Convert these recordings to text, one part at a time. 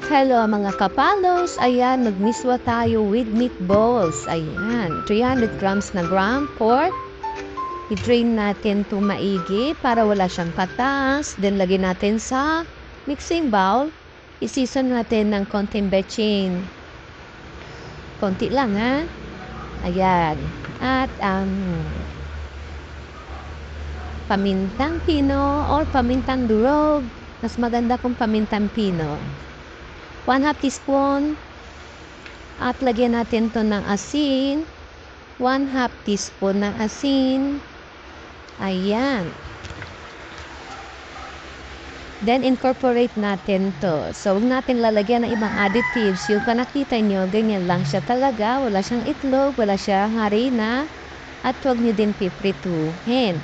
Hello mga kapalos, ayan, magmiswa tayo with meatballs. Ayan, 300 grams na ground pork. I-drain natin to maigi para wala siyang katas. Then lagyan natin sa mixing bowl. I-season natin ng konting bechin. Konti lang ha. Ayan. At pamintang pino or pamintang durog. Mas maganda kung pamintang pino. 1/2 teaspoon. At lagyan natin to ng asin. 1/2 teaspoon ng asin. Ayan. Then incorporate natin to. So huwag natin lalagyan ng ibang additives. Yung nakita nyo, ganyan lang siya talaga. Wala siyang itlog, wala siyang harina. At huwag nyo din piprituhin.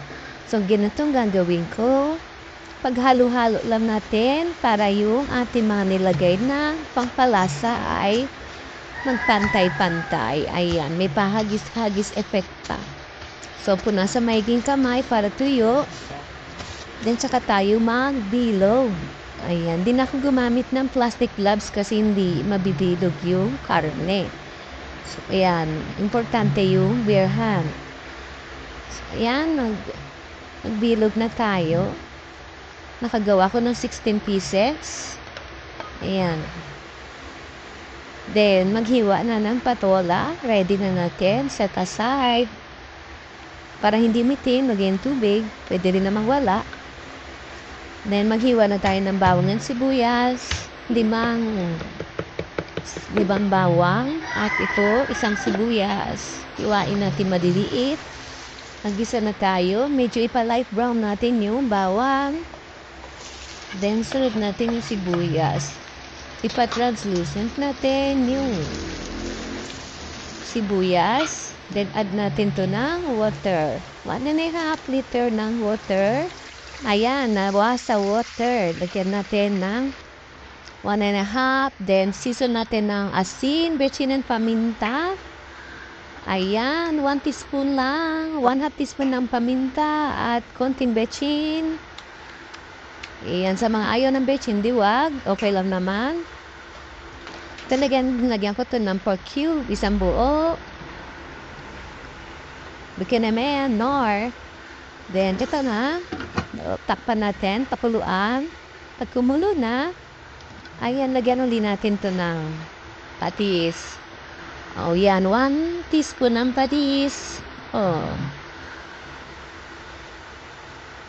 So ganitong gagawin ko. Paghalo-halo lang natin para yung ating mga nilagay na pangpalasa ay magpantay-pantay. Ayan, may pahagis-hagis efekta. So, punasa maiging kamay para tuyo. Then, saka tayo magbilog. Ayan, din ako gumamit ng plastic gloves kasi hindi mabibilog yung karne. So, ayan, importante yung bare hand. So, ayan, magbilog na tayo. Nakagawa ko ng 16 pieces. Ayan. Then, maghiwa na ng patola. Ready na natin. Set aside. Para hindi mitin, maging tubig. Pwede rin namang wala. Then, maghiwa na tayo ng bawang at sibuyas. Limang bawang. At ito, isang sibuyas. Hiwain natin madiliit. Magisa na tayo. Medyo ipa-light brown natin yung bawang. Then, sunod natin yung sibuyas. Ipa-translucent natin yung sibuyas. Then, add natin to ng water. 1.5 liter ng water. Ayan, nawa sa water. Lagyan natin ng 1.5. Then, season natin ng asin, bechin, and paminta. Ayan, 1 teaspoon lang. 1/2 teaspoon ng paminta at konting bechin. Ayan, sa mga ayaw ng bechin, di wag. Okay lang naman. Lagyan ko ito ng pork cube, isang buo. Bigyan naman, nor. Then, ito na. Takpan natin, pakuluan. Pag kumulo na, ayan, lagyan ulit natin ito ng patis. Oh, yan, 1 teaspoon ng patis. Oh.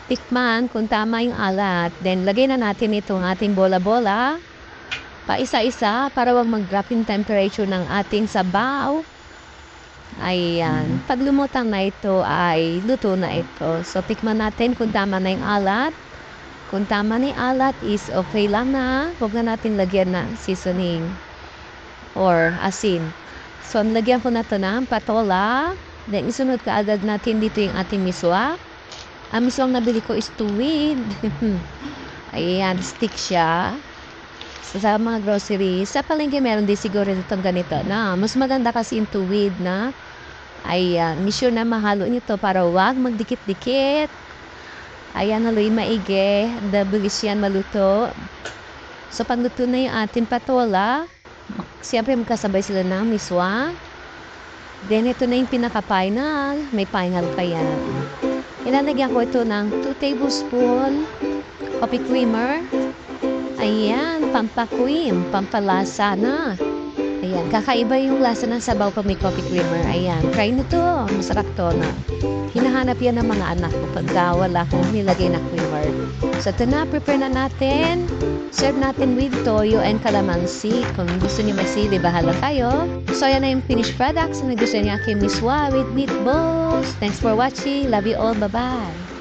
Tikman kung tama yung alat. Then, lagay na natin itong ating bola-bola. Pa isa-isa para wag mag-drop yung temperature ng ating sabaw. Ayan. Pag lumutang na ito ay luto na ito. So, tikman natin kung tama na yung alat. Kung tama na yung alat is okay lang na. Huwag na natin lagyan ng seasoning or asin. So, lagyan ko na ito ng patola. Then, isunod ka agad natin dito yung ating miswa. Ang miswang nabili ko is tuwid. Ayan, stick siya. So, sa mga groceries, sa palengke meron din siguro itong ganito na mas maganda kasi yung tuwid na ayan, sure na mahalo nito para wag magdikit-dikit. Ayan, haluin maigi. Dabilis yan maluto. So, pag luto na yung ating patola, siyempre magkasabay sila ng miswa. Then, ito na yung pinaka-final. May final pa yan. Ilalagyan ko ito ng 2 tablespoon coffee creamer. Ayan, pampakream, pampalasa na. Ayan, kakaiba yung lasa ng sabaw pag may coffee creamer. Ayan, try nito. Masarap to na. Hinahanap yan ng mga anak ko pag wala akong nilagay na creamer. So, ito na, prepare na natin. Serve natin with toyo and calamansi. Kung gusto niyo masili, bahala kayo. So, yan na yung finished products. Kung gusto niyo aking miswa with meatballs. Thanks for watching. Love you all. Bye-bye.